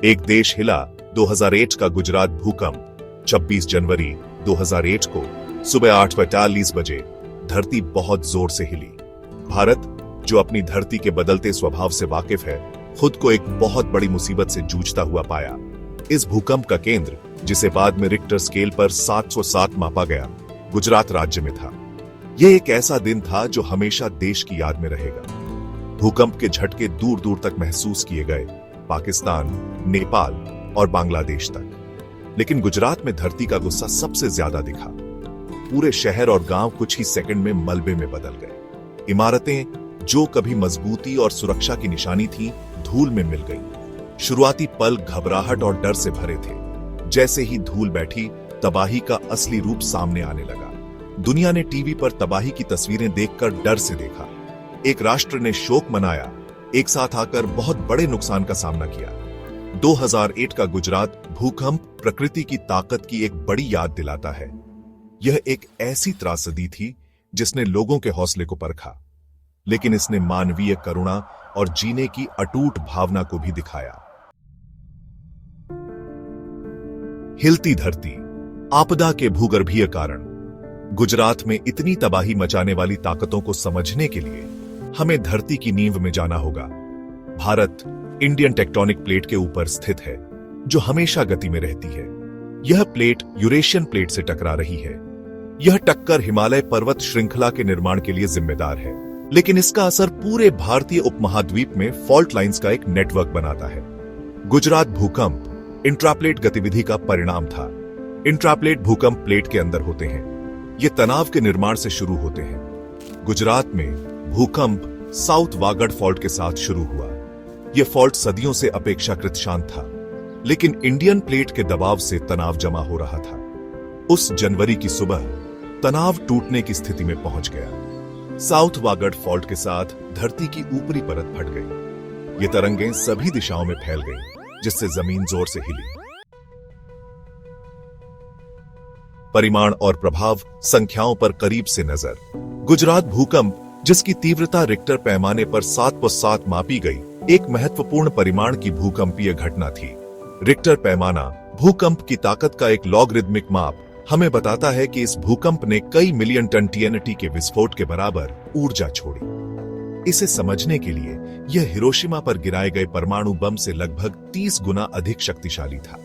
एक देश हिला। 2008 का गुजरात भूकंप। 26 जनवरी 2008 को सुबह 8:45 बजे धरती बहुत जोर से हिली। भारत, जो अपनी धरती के बदलते स्वभाव से वाकिफ है, खुद को एक बहुत बड़ी मुसीबत से जूझता हुआ पाया। इस भूकंप का केंद्र, जिसे बाद में रिक्टर स्केल पर 707 मापा गया, गुजरात राज्य में था। यह एक ऐसा दिन था जो हमेशा देश की याद में रहेगा। भूकंप के झटके दूर दूर तक महसूस किए गए, पाकिस्तान, नेपाल और बांग्लादेश तक। लेकिन गुजरात में धरती का गुस्सा सबसे ज्यादा दिखा। पूरे शहर और गांव कुछ ही सेकंड में मलबे में बदल गए। इमारतें, जो कभी मजबूती और सुरक्षा की निशानी थी, धूल में मिल गई। शुरुआती पल घबराहट और डर से भरे थे। जैसे ही धूल बैठी, तबाही का असली रूप सामने आने लगा। दुनिया ने टीवी पर तबाही की तस्वीरें देखकर डर से देखा। एक राष्ट्र ने शोक मनाया, एक साथ आकर बहुत बड़े नुकसान का सामना किया। 2008 का गुजरात भूकंप प्रकृति की ताकत की एक बड़ी याद दिलाता है। यह एक ऐसी त्रासदी थी जिसने लोगों के हौसले को परखा, लेकिन इसने मानवीय करुणा और जीने की अटूट भावना को भी दिखाया। हिलती धरती, आपदा के भूगर्भीय कारण। गुजरात में इतनी तबाही मचाने वाली ताकतों को समझने के लिए हमें धरती की नींव में जाना होगा। भारत इंडियन टेक्टोनिक प्लेट के ऊपर स्थित है, जो हमेशा गति में रहती है। यह प्लेट यूरेशियन प्लेट से टकरा रही है। यह टक्कर हिमालय पर्वत श्रृंखला के निर्माण के लिए जिम्मेदार है, लेकिन इसका असर पूरे भारतीय उपमहाद्वीप में फॉल्ट लाइंस का एक नेटवर्क बनाता है। गुजरात भूकंप इंट्राप्लेट गतिविधि का परिणाम था। इंट्राप्लेट भूकंप प्लेट के अंदर होते हैं। ये तनाव के निर्माण से शुरू होते हैं। गुजरात में भूकंप साउथ वागड़ फॉल्ट के साथ शुरू हुआ। यह फॉल्ट सदियों से अपेक्षाकृत शांत था, लेकिन इंडियन प्लेट के दबाव से तनाव जमा हो रहा था। उस जनवरी की सुबह तनाव टूटने की स्थिति में पहुंच गया। साउथ वागड़ फॉल्ट के साथ धरती की ऊपरी परत फट गई। ये तरंगें सभी दिशाओं में फैल गईं, जिससे जमीन जोर से हिली। परिमाण और प्रभाव संख्याओं पर करीब से नजर। गुजरात भूकंप, जिसकी तीव्रता रिक्टर पैमाने पर 7.7 मापी गई, एक महत्वपूर्ण परिमाण की भूकंपीय घटना थी। रिक्टर पैमाना, भूकंप की ताकत का एक लॉगरिदमिक माप, हमें बताता है कि इस भूकंप ने कई मिलियन टन टीएनटी के विस्फोट के बराबर ऊर्जा छोड़ी। इसे समझने के लिए यह हिरोशिमा पर गिराए गए परमाणु बम से लगभग 30 गुना अधिक शक्तिशाली था।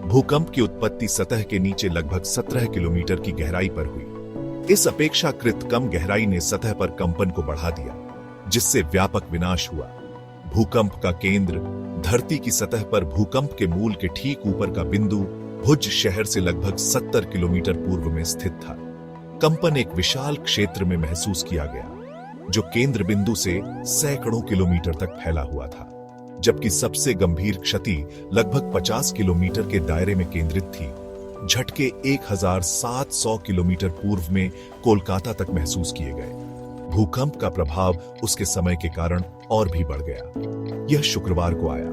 भूकंप की उत्पत्ति सतह के नीचे लगभग 17 किलोमीटर की गहराई पर हुई। इस अपेक्षाकृत कम गहराई ने सतह पर कंपन को बढ़ा दिया, जिससे व्यापक विनाश हुआ। भूकंप का केंद्र धरती की सतह पर भूकंप के मूल के ठीक ऊपर का बिंदु भुज शहर से लगभग 70 किलोमीटर पूर्व में स्थित था। कंपन एक विशाल क्षेत्र में महसूस किया गया, जो केंद्र बिंदु से सैकड़ों किलोमीटर तक फैला हुआ था, जबकि सबसे गंभीर क्षति लगभग 50 किलोमीटर के दायरे में केंद्रित थी। झटके 1700 किलोमीटर पूर्व में कोलकाता तक महसूस किए गए। भूकंप का प्रभाव उसके समय के कारण और भी बढ़ गया। यह शुक्रवार को आया,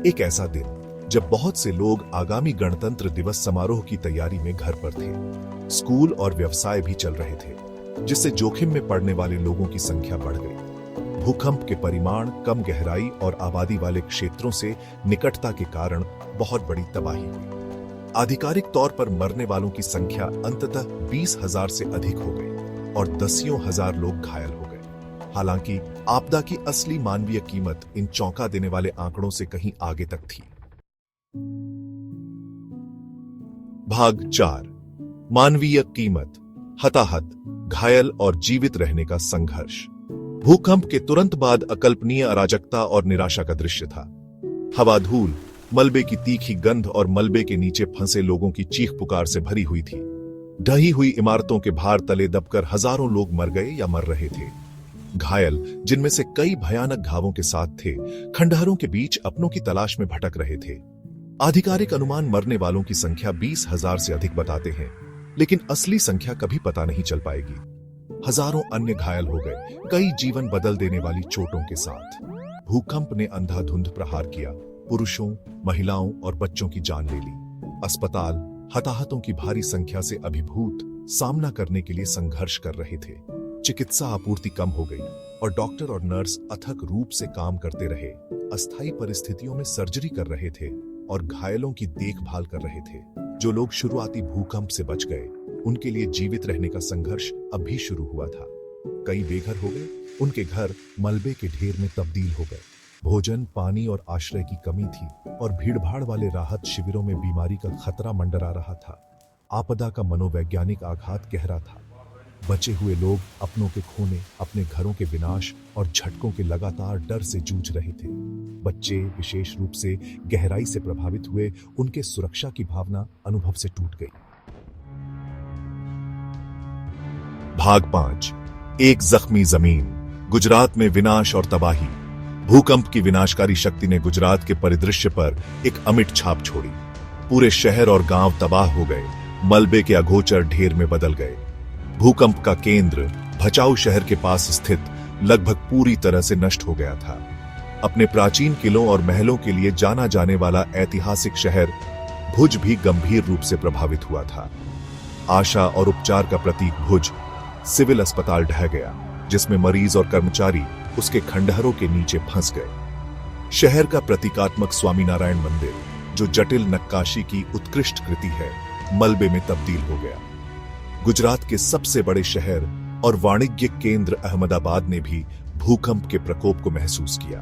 एक ऐसा दिन जब बहुत से लोग आगामी गणतंत्र दिवस समारोह की तैयारी में घर पर थे। स्कूल और व्यवसाय भी चल रहे थे, जिससे जोखिम में पड़ने वाले लोगों की संख्या बढ़ गई। भूकंप के परिमाण, कम गहराई और आबादी वाले क्षेत्रों से निकटता के कारण बहुत बड़ी तबाही हुई। आधिकारिक तौर पर मरने वालों की संख्या अंततः 20,000 से अधिक हो गई और दसियों हजार लोग घायल हो गए। हालांकि आपदा की असली मानवीय कीमत इन चौंका देने वाले आंकड़ों से कहीं आगे तक थी। भाग 4, मानवीय कीमत, हताहत, घायल और जीवित रहने का संघर्ष। भूकंप के तुरंत बाद अकल्पनीय अराजकता और निराशा का दृश्य था। हवा, धूल, मलबे की तीखी गंध और मलबे के नीचे फंसे लोगों की चीख पुकार से भरी हुई थी। ढही हुई इमारतों के भार तले दबकर हजारों लोग मर गए या मर रहे थे। घायल, जिनमें से कई भयानक घावों के साथ थे, खंडहरों के बीच अपनों की तलाश में भटक रहे थे। आधिकारिक अनुमान मरने वालों की संख्या 20,000 से अधिक बताते हैं, लेकिन असली संख्या कभी पता नहीं चल पाएगी। हजारों अन्य घायल हो गए, कई जीवन बदल देने वाली चोटों के साथ। भूकंप ने अंधाधुंध प्रहार किया, पुरुषों, महिलाओं और बच्चों की जान ले ली। अस्पताल हताहतों की भारी संख्या से अभिभूत सामना करने के लिए संघर्ष कर रहे थे। चिकित्सा आपूर्ति कम हो गई और डॉक्टर और नर्स अथक रूप से काम करते रहे, अस्थायी परिस्थितियों में सर्जरी कर रहे थे और घायलों की देखभाल कर रहे थे। जो लोग शुरुआती भूकंप से बच गए, उनके लिए जीवित रहने का संघर्ष अब भी शुरू हुआ था। कई बेघर हो गए, उनके घर मलबे के ढेर में तब्दील हो गए। भोजन, पानी और आश्रय की कमी थी और भीड़भाड़ वाले राहत शिविरों में बीमारी का खतरा मंडरा रहा था। आपदा का मनोवैज्ञानिक आघात गहरा था। बचे हुए लोग अपनों के खोने, अपने घरों के विनाश और झटकों के लगातार डर से जूझ रहे थे। बच्चे विशेष रूप से गहराई से प्रभावित हुए, उनके सुरक्षा की भावना अनुभव से टूट गई। भाग 5, एक जख्मी जमीन। गुजरात में विनाश और तबाही। भूकंप की विनाशकारी शक्ति ने गुजरात के परिदृश्य पर एक अमिट छाप छोड़ी। पूरे शहर और गांव तबाह हो गए, मलबे के अगोचर ढेर में बदल गए। भूकंप का केंद्र भचाऊ शहर के पास स्थित लगभग पूरी तरह से नष्ट हो गया था। अपने प्राचीन किलों और महलों के लिए जाना जाने वाला ऐतिहासिक शहर भुज भी गंभीर रूप से प्रभावित हुआ था। आशा और उपचार का प्रतीक भुज सिविल अस्पताल ढह गया, जिसमें मरीज और कर्मचारी उसके खंडहरों के नीचे फंस गए। शहर का प्रतीकात्मक स्वामीनारायण मंदिर, जो जटिल नक्काशी की उत्कृष्ट कृति है, मलबे में तब्दील हो गया। गुजरात के सबसे बड़े शहर और वाणिज्यिक केंद्र अहमदाबाद ने भी भूकंप के प्रकोप को महसूस किया।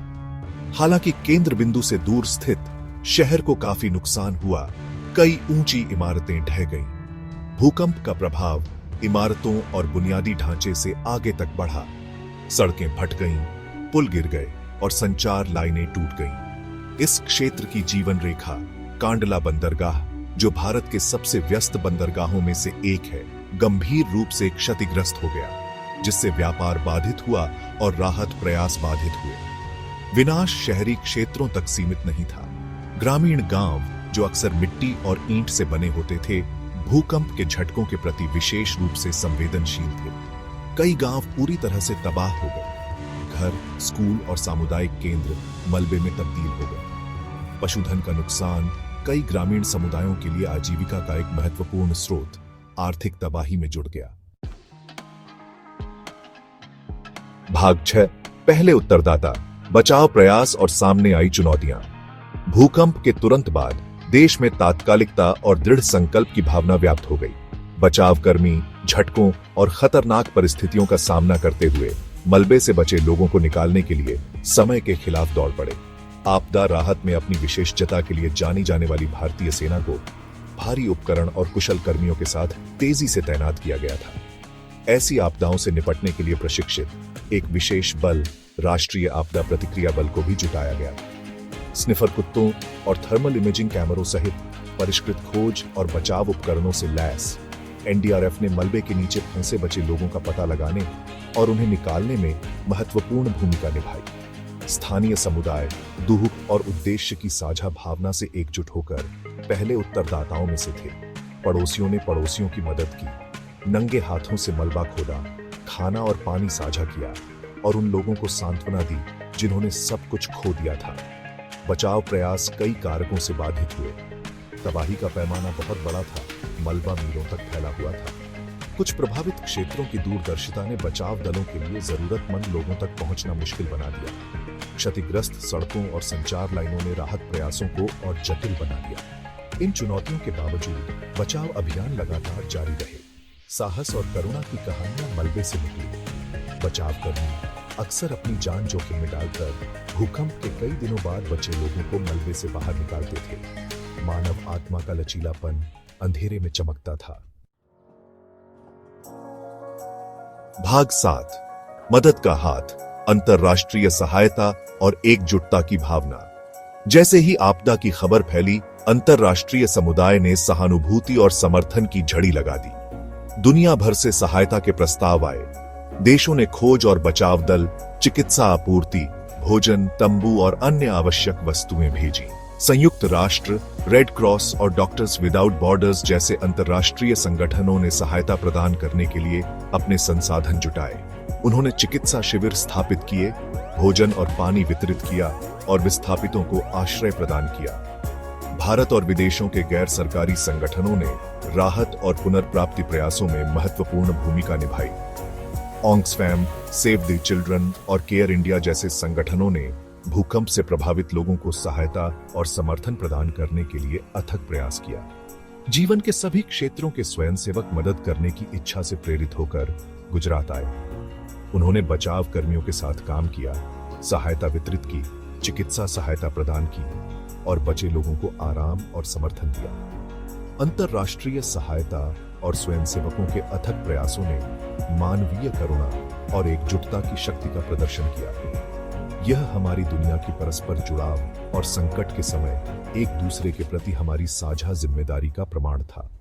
हालांकि केंद्र बिंदु से दूर स्थित शहर को काफी नुकसान हुआ। कई ऊंची इमारतें ढह गईं। भूकंप का प्रभाव इमारतों और बुनियादी ढांचे से आगे तक बढ़ा। सड़कें फट गईं, पुल गिर गए और संचार लाइनें टूट गईं। इस क्षेत्र की जीवन रेखा कांडला बंदरगाह, जो भारत के सबसे व्यस्त बंदरगाहों में से एक है, गंभीर रूप से क्षतिग्रस्त हो गया, जिससे व्यापार बाधित हुआ और राहत प्रयास बाधित हुए। विनाश शहरी क्षेत्रों तक सीमित नहीं था। ग्रामीण गांव, जो अक्सर मिट्टी और ईंट से बने होते थे, भूकंप के झटकों के प्रति विशेष रूप से संवेदनशील थे। कई गांव पूरी तरह से तबाह हो गए। घर, स्कूल और सामुदायिक केंद्र मलबे में तब्दील हो गए। पशुधन का नुकसान कई ग्रामीण समुदायों के लिए आजीविका का एक महत्वपूर्ण स्रोत आर्थिक तबाही में जुड़ गया। भाग 6, पहले उत्तरदाता, बचाव प्रयास और सामने आई चुनौतियां। भूकंप के तुरंत बाद देश में तात्कालिकता और दृढ़ संकल्प की भावना व्याप्त हो गई। बचावकर्मी झटकों और खतरनाक परिस्थितियों का सामना करते हुए मलबे से बचे लोगों को निकालने के लिए समय के खिलाफ दौड़ पड़े। आपदा राहत में अपनी विशेषज्ञता के लिए जानी जाने वाली भारतीय सेना को भारी उपकरण और कुशल कर्मियों के साथ तेजी से तैनात किया गया था। ऐसी आपदाओं से निपटने के लिए प्रशिक्षित एक विशेष बल, राष्ट्रीय आपदा प्रतिक्रिया बल, को भी जुटाया गया। स्निफर कुत्तों और थर्मल इमेजिंग कैमरों सहित परिष्कृत खोज और बचाव उपकरणों से लैस एनडीआरएफ ने मलबे के नीचे फंसे बचे लोगों का पता लगाने और उन्हें निकालने में महत्वपूर्ण भूमिका निभाई। स्थानीय समुदाय दुख और उद्देश्य की साझा भावना से एकजुट होकर पहले उत्तरदाताओं में से थे। पड़ोसियों ने पड़ोसियों की मदद की, नंगे हाथों से मलबा खोदा, खाना और पानी साझा किया और उन लोगों को सांत्वना दी जिन्होंने सब कुछ खो दिया था। बचाव प्रयास कई कारकों से बाधित हुए। तबाही का पैमाना बहुत बड़ा था, मलबा मीलों तक फैला हुआ था। कुछ प्रभावित क्षेत्रों की दूरदर्शिता ने बचाव दलों के लिए जरूरतमंद लोगों तक पहुंचना मुश्किल बना दिया। क्षतिग्रस्त सड़कों और संचार लाइनों ने राहत प्रयासों को और जटिल बना दिया। इन चुनौतियों के बावजूद बचाव अभियान लगातार जारी रहे। साहस और करुणा की कहानियां मलबे से निकली। बचावकर्मी अक्सर अपनी जान जोखिम में डालकर भूकंप के कई दिनों बाद बचे लोगों को मलबे से बाहर निकालते थे। मानव आत्मा का लचीलापन अंधेरे में चमकता था। भाग 7, मदद का हाथ, अंतर्राष्ट्रीय सहायता और एकजुटता की भावना। जैसे ही आपदा की खबर फैली, अंतर्राष्ट्रीय समुदाय ने सहानुभूति और समर्थन की झड़ी लगा दी। दुनिया भर से सहायता के प्रस्ताव आए। देशों ने खोज और बचाव दल, चिकित्सा आपूर्ति, भोजन, तंबू और अन्य आवश्यक वस्तुएं भेजी। संयुक्त राष्ट्र, रेड क्रॉस और डॉक्टर्स विदाउट बॉर्डर्स जैसे अंतर्राष्ट्रीय संगठनों ने सहायता प्रदान करने के लिए अपने संसाधन जुटाए। उन्होंने चिकित्सा शिविर स्थापित किए, भोजन और पानी वितरित किया और विस्थापितों को आश्रय प्रदान किया। भारत और विदेशों के गैर सरकारी संगठनों ने राहत और पुनर्प्राप्ति प्रयासों में महत्वपूर्ण भूमिका निभाई। ऑक्सफैम, सेव द चिल्ड्रन और केयर इंडिया जैसे संगठनों ने भूकंप से प्रभावित लोगों को सहायता और समर्थन प्रदान करने के लिए अथक प्रयास किया। जीवन के सभी क्षेत्रों के स्वयंसेवक मदद करने की इच्छा से प्रेरित होकर गुजरात आए। उन्होंने बचाव कर्मियों के साथ काम किया, सहायता वितरित की, चिकित्सा सहायता प्रदान की और बचे लोगों को आराम और समर्थन दिया। अंतर्राष्ट्रीय सहायता और स्वयंसेवकों के अथक प्रयासों ने मानवीय करुणा और एकजुटता की शक्ति का प्रदर्शन किया। यह हमारी दुनिया की परस्पर जुड़ाव और संकट के समय एक दूसरे के प्रति हमारी साझा जिम्मेदारी का प्रमाण था।